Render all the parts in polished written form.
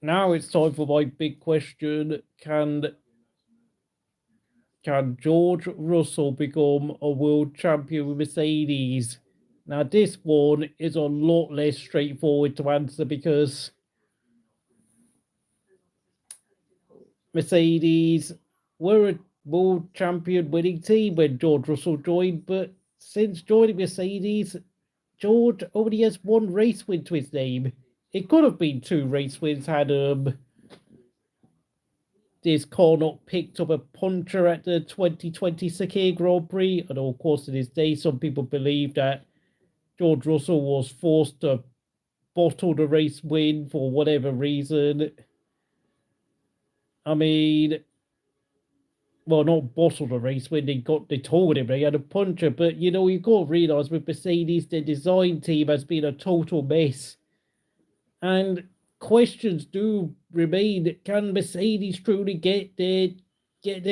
now it's time for my big question. Can George Russell become a world champion with Mercedes? Now, this one is a lot less straightforward to answer because Mercedes were a world champion winning team when George Russell joined, but since joining Mercedes, George only has one race win to his name. It could have been two race wins had this car not picked up a puncher at the 2020 Sakir Grand Prix. And of course, to this day, some people believe that George Russell was forced to bottle the race win for whatever reason. I mean, well, not bottle the race win, they told him they had a puncher, but you've got to realise with Mercedes, their design team has been a total mess. And questions do remain. Can Mercedes truly get their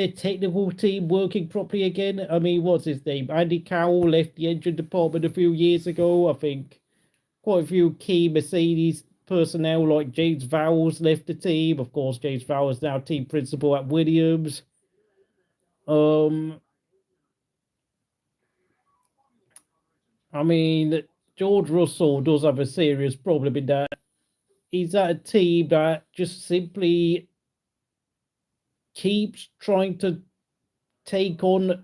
technical team working properly again? I mean, what's his name? Andy Cowell left the engine department a few years ago. I think quite a few key Mercedes personnel like James Vowles left the team. Of course, James Vowles is now team principal at Williams. I mean, George Russell does have a serious problem in that he's at a team that just simply keeps trying to take on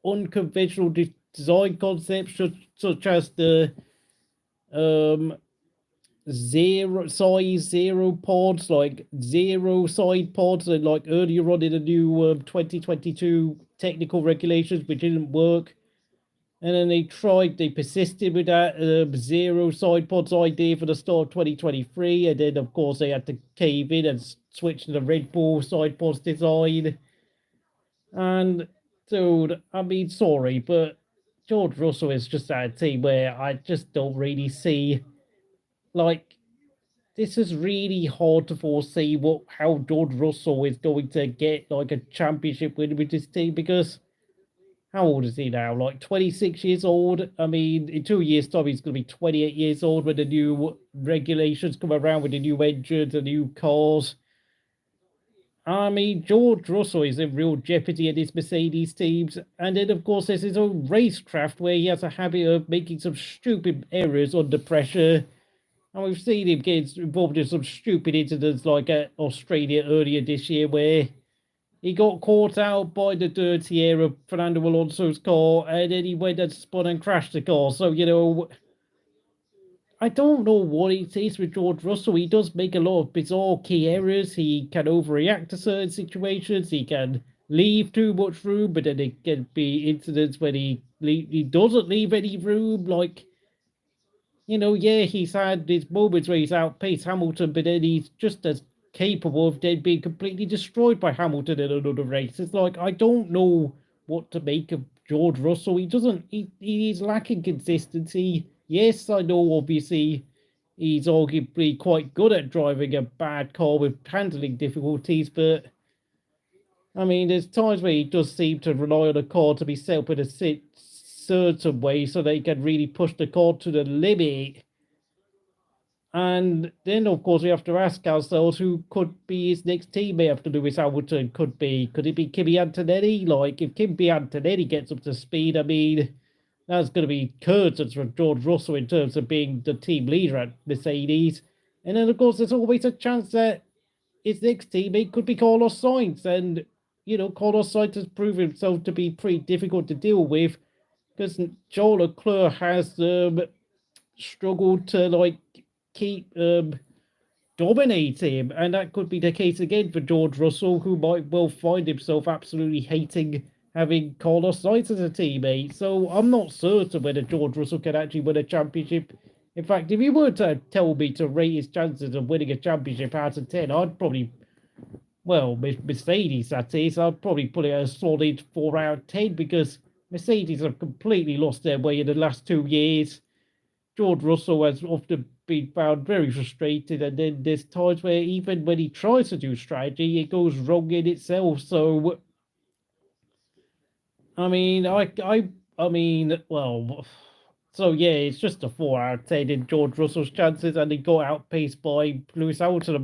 unconventional design concepts such as the zero pods, like zero side pods, and like earlier on in the new 2022 technical regulations, which didn't work. And then they persisted with that zero side pods idea for the start of 2023. And then, of course, they had to cave in and switch to the Red Bull side pods design. And, dude, I mean, sorry, but George Russell is just at a team where I just don't really see, like, this is really hard to foresee how George Russell is going to get, like, a championship win with this team because how old is he now? Like 26 years old? I mean, in 2 years' time, he's going to be 28 years old when the new regulations come around with the new engines and new cars. I mean, George Russell is in real jeopardy in his Mercedes teams. And then, of course, there's his own racecraft where he has a habit of making some stupid errors under pressure. And we've seen him get involved in some stupid incidents like at Australia earlier this year where he got caught out by the dirty air of Fernando Alonso's car, and then he went and spun and crashed the car. So, I don't know what it is with George Russell. He does make a lot of bizarre key errors. He can overreact to certain situations. He can leave too much room, but then there can be incidents when he doesn't leave any room. Like, yeah, he's had these moments where he's outpaced Hamilton, but then he's just as capable of then being completely destroyed by Hamilton in another race. It's like, I don't know what to make of George Russell. He's lacking consistency. Yes, I know, obviously, he's arguably quite good at driving a bad car with handling difficulties, but I mean, there's times where he does seem to rely on a car to be set up in a certain way so they can really push the car to the limit. And then, of course, we have to ask ourselves who could be his next teammate after Lewis Hamilton. Could it be Kimi Antonelli? Like, if Kimi Antonelli gets up to speed, I mean, that's going to be curtains for George Russell in terms of being the team leader at Mercedes. And then, of course, there's always a chance that his next teammate could be Carlos Sainz. And, Carlos Sainz has proven himself to be pretty difficult to deal with because Charles Leclerc has struggled to, keep dominating him, and that could be the case again for George Russell, who might well find himself absolutely hating having Carlos Sainz as a teammate. So I'm not certain whether George Russell can actually win a championship. In fact, if you were to tell me to rate his chances of winning a championship out of 10, I'd probably, well, Mercedes, that is, I'd probably put it at a solid 4 out of 10 because Mercedes have completely lost their way in the last 2 years. George Russell has often been found very frustrated, and then there's times where even when he tries to do strategy, it goes wrong in itself. So, I mean, well, so yeah, it's just a 4 out of 10 in George Russell's chances, and he got outpaced by Lewis Hamilton.